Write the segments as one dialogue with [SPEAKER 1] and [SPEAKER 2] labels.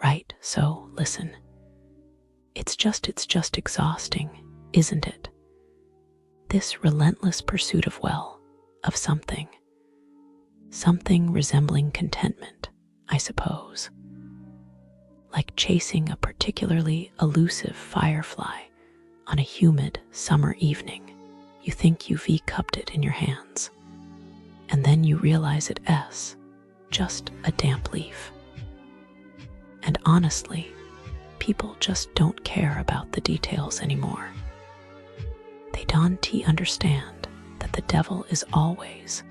[SPEAKER 1] Right, so listen. It's just exhausting, isn't it? This relentless pursuit of of something resembling contentment, I suppose. Like chasing a particularly elusive firefly on a humid summer evening. You think you've cupped it in your hands, and then you realize it's just a damp leaf. And honestly, people just don't care about the details anymore. They don't understand that the devil is always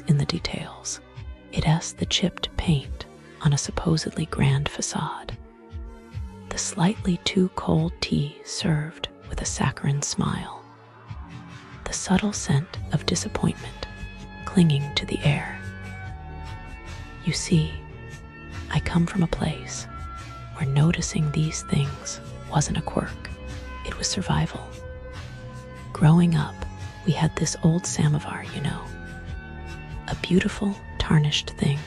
[SPEAKER 1] in the details. It's the chipped paint on a supposedly grand facade, the slightly too cold tea served with a saccharine smile, the subtle scent of disappointment clinging to the air. You see, I come from a place where noticing these things wasn't a quirk, it was survival. Growing up, we had this old samovar, a beautiful, tarnished thing.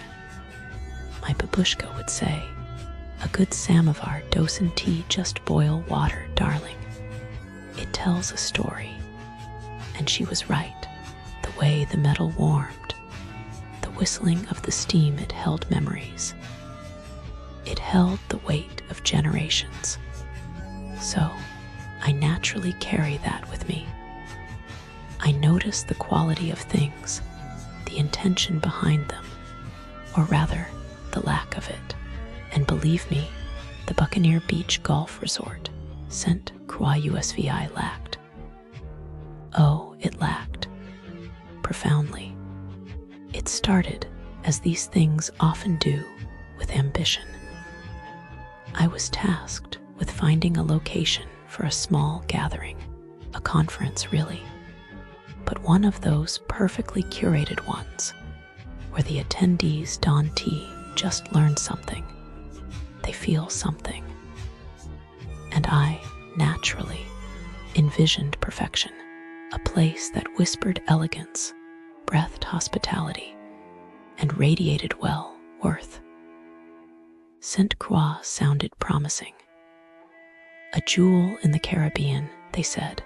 [SPEAKER 1] My babushka would say, "A good samovar doesn't just boil water, darling. It tells a story." And she was right. The way the metal warmed, the whistling of the steam, it held memories. It held the weight of generations. So, I naturally carry that with me. I notice the quality of things, the intention behind them, or rather, the lack of it. And believe me, the Buccaneer Beach Golf Resort sent Croix USVI lacked. Oh, it lacked. Profoundly. It started, as these things often do, with ambition. I was tasked with finding a location for a small gathering, a conference really, but one of those perfectly curated ones where the attendees don't just learn something, they feel something. And I, naturally, envisioned perfection, a place that whispered elegance, breathed hospitality, and radiated worth. Sainte Croix sounded promising. A jewel in the Caribbean, they said.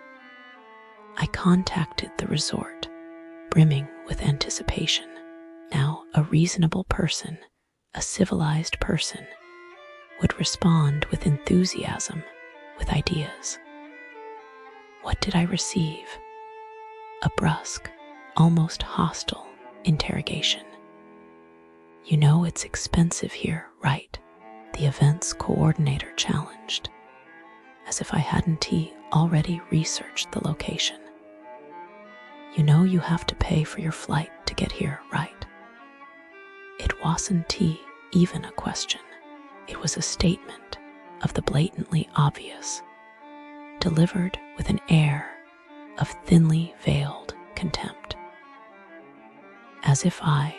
[SPEAKER 1] I contacted the resort, brimming with anticipation. Now, a reasonable person, a civilized person, would respond with enthusiasm, with ideas. What did I receive? A brusque, almost hostile interrogation. "You know it's expensive here, right?" the event's coordinator challenged, as if I hadn't already researched the location. "You know you have to pay for your flight to get here, right?" It wasn't even a question. It was a statement of the blatantly obvious, delivered with an air of thinly veiled contempt. As if I,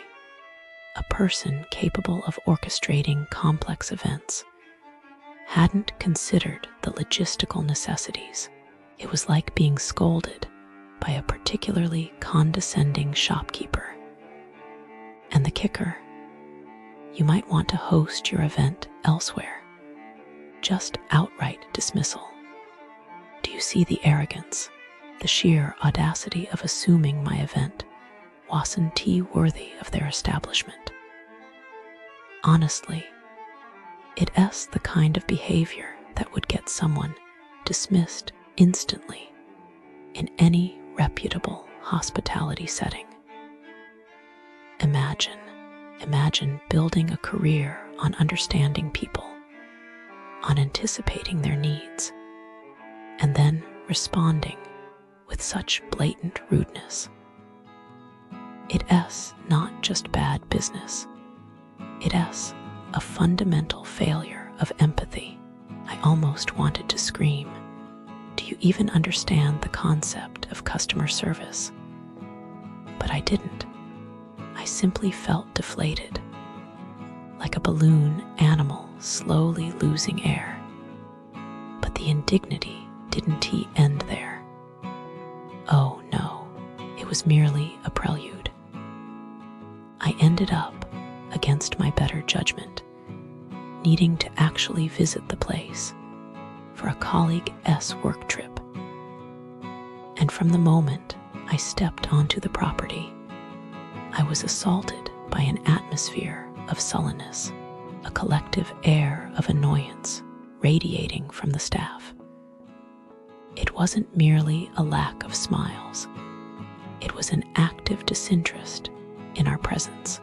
[SPEAKER 1] a person capable of orchestrating complex events, hadn't considered the logistical necessities. It was like being scolded by a particularly condescending shopkeeper. And the kicker, you might want to host your event elsewhere. Just outright dismissal. Do you see the arrogance, the sheer audacity of assuming my event wasn't worthy of their establishment? Honestly, it's the kind of behavior that would get someone dismissed instantly in any reputable hospitality setting. Imagine building a career on understanding people, on anticipating their needs, and then responding with such blatant rudeness. It's not just bad business. It's a fundamental failure of empathy. I almost wanted to scream. Do you even understand the concept of customer service? But I didn't. I simply felt deflated, like a balloon animal slowly losing air. But the indignity didn't end there. Oh no, it was merely a prelude. I ended up, against my better judgment, needing to actually visit the place for a colleague's work trip. And from the moment I stepped onto the property, I was assaulted by an atmosphere of sullenness, a collective air of annoyance radiating from the staff. It wasn't merely a lack of smiles. It was an active disinterest in our presence,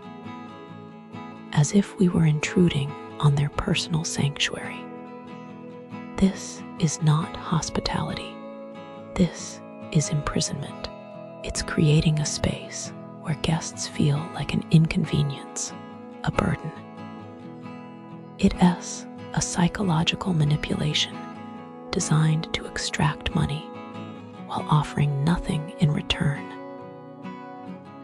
[SPEAKER 1] as if we were intruding on their personal sanctuary. This is not hospitality. This is imprisonment. It's creating a space where guests feel like an inconvenience, a burden. It's a psychological manipulation designed to extract money while offering nothing in return.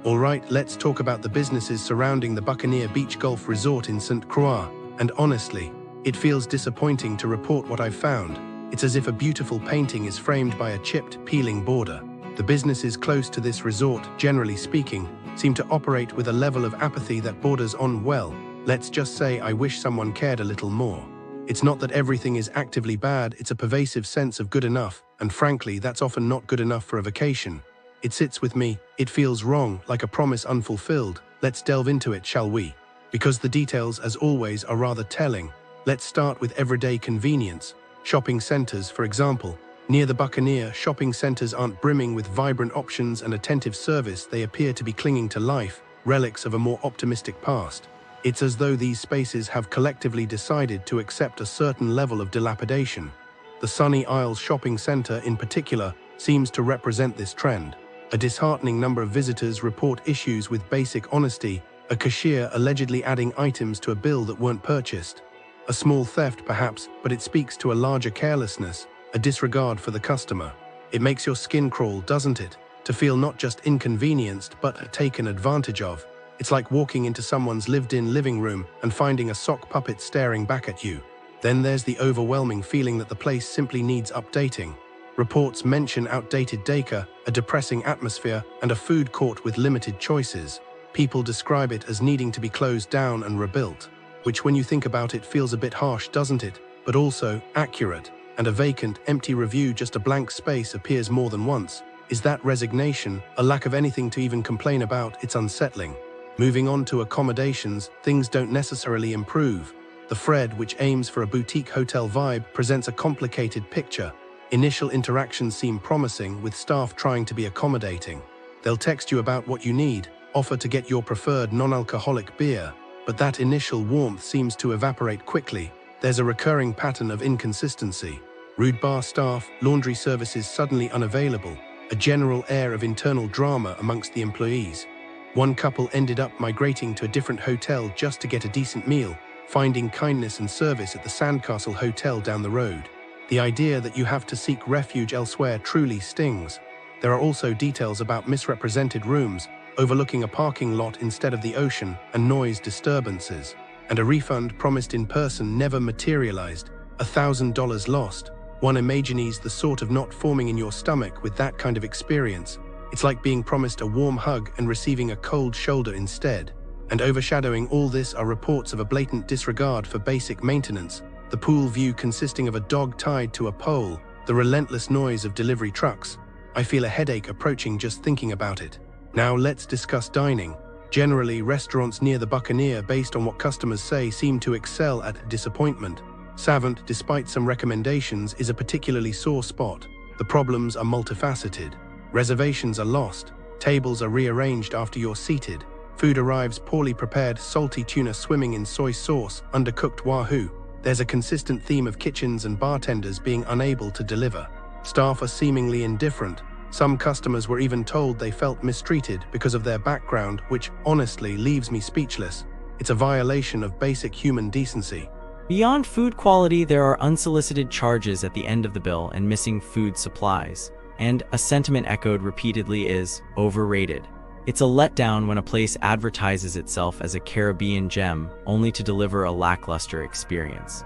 [SPEAKER 2] All right, let's talk about the businesses surrounding the Buccaneer Beach Golf Resort in St. Croix. And honestly, it feels disappointing to report what I've found. It's as if a beautiful painting is framed by a chipped, peeling border. The businesses close to this resort, generally speaking, seem to operate with a level of apathy that borders on, well, let's just say I wish someone cared a little more. It's not that everything is actively bad, it's a pervasive sense of good enough, and frankly, that's often not good enough for a vacation. It sits with me, it feels wrong, like a promise unfulfilled. Let's delve into it, shall we? Because the details, as always, are rather telling. Let's start with everyday convenience. Shopping centers, for example. Near the Buccaneer, shopping centers aren't brimming with vibrant options and attentive service. They appear to be clinging to life, relics of a more optimistic past. It's as though these spaces have collectively decided to accept a certain level of dilapidation. The Sunny Isles Shopping Center, in particular, seems to represent this trend. A disheartening number of visitors report issues with basic honesty, a cashier allegedly adding items to a bill that weren't purchased. A small theft, perhaps, but it speaks to a larger carelessness, a disregard for the customer. It makes your skin crawl, doesn't it? To feel not just inconvenienced, but taken advantage of. It's like walking into someone's lived-in living room and finding a sock puppet staring back at you. Then there's the overwhelming feeling that the place simply needs updating. Reports mention outdated decor, a depressing atmosphere, and a food court with limited choices. People describe it as needing to be closed down and rebuilt, which when you think about it feels a bit harsh, doesn't it? But also accurate. And a vacant, empty review, just a blank space, appears more than once. Is that resignation, a lack of anything to even complain about? It's unsettling. Moving on to accommodations, things don't necessarily improve. The Fred, which aims for a boutique hotel vibe, presents a complicated picture. Initial interactions seem promising, with staff trying to be accommodating. They'll text you about what you need, offer to get your preferred non-alcoholic beer, but that initial warmth seems to evaporate quickly. There's a recurring pattern of inconsistency. Rude bar staff, laundry services suddenly unavailable, a general air of internal drama amongst the employees. One couple ended up migrating to a different hotel just to get a decent meal, finding kindness and service at the Sandcastle Hotel down the road. The idea that you have to seek refuge elsewhere truly stings. There are also details about misrepresented rooms, overlooking a parking lot instead of the ocean, and noise disturbances. And a refund promised in person never materialized, $1,000 lost. One imagines the sort of knot forming in your stomach with that kind of experience. It's like being promised a warm hug and receiving a cold shoulder instead. And overshadowing all this are reports of a blatant disregard for basic maintenance, the pool view consisting of a dog tied to a pole, the relentless noise of delivery trucks. I feel a headache approaching just thinking about it. Now let's discuss dining. Generally, restaurants near the Buccaneer, based on what customers say, seem to excel at disappointment. Savant, despite some recommendations, is a particularly sore spot. The problems are multifaceted. Reservations are lost. Tables are rearranged after you're seated. Food arrives poorly prepared, salty tuna swimming in soy sauce, undercooked wahoo. There's a consistent theme of kitchens and bartenders being unable to deliver. Staff are seemingly indifferent. Some customers were even told they felt mistreated because of their background, which honestly leaves me speechless. It's a violation of basic human decency.
[SPEAKER 3] Beyond food quality, there are unsolicited charges at the end of the bill and missing food supplies. And a sentiment echoed repeatedly is overrated. It's a letdown when a place advertises itself as a Caribbean gem only to deliver a lackluster experience.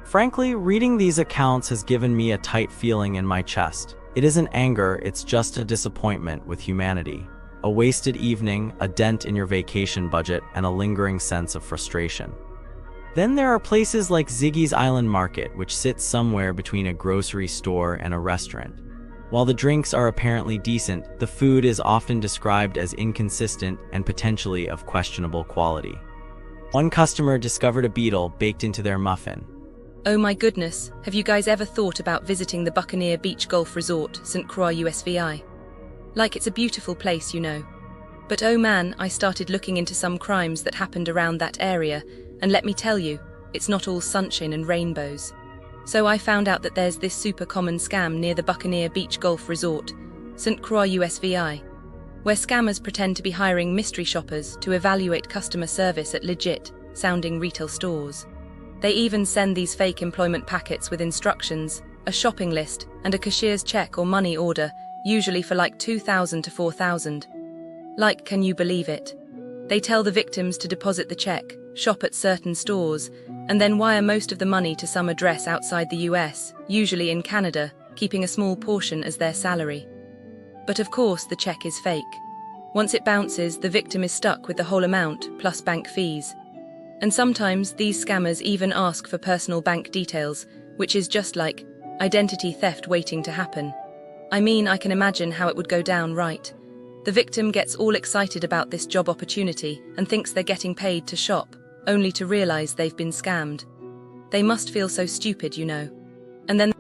[SPEAKER 3] Frankly, reading these accounts has given me a tight feeling in my chest. It isn't anger, it's just a disappointment with humanity. A wasted evening, a dent in your vacation budget, and a lingering sense of frustration. Then there are places like Ziggy's Island Market, which sits somewhere between a grocery store and a restaurant. While the drinks are apparently decent, the food is often described as inconsistent and potentially of questionable quality. One customer discovered a beetle baked into their muffin.
[SPEAKER 4] Oh my goodness, have you guys ever thought about visiting the Buccaneer Beach Golf Resort, St. Croix USVI? Like, it's a beautiful place, you know. But oh man, I started looking into some crimes that happened around that area, and let me tell you, it's not all sunshine and rainbows. So I found out that there's this super common scam near the Buccaneer Beach Golf Resort, St. Croix USVI, where scammers pretend to be hiring mystery shoppers to evaluate customer service at legit-sounding retail stores. They even send these fake employment packets with instructions, a shopping list, and a cashier's check or money order, usually for like $2,000 to $4,000. Like, can you believe it? They tell the victims to deposit the check, shop at certain stores, and then wire most of the money to some address outside the US, usually in Canada, keeping a small portion as their salary. But of course the check is fake. Once it bounces, the victim is stuck with the whole amount, plus bank fees. And sometimes these scammers even ask for personal bank details, which is just like identity theft waiting to happen. I mean, I can imagine how it would go down, right? The victim gets all excited about this job opportunity and thinks they're getting paid to shop, only to realize they've been scammed. They must feel so stupid, you know. And then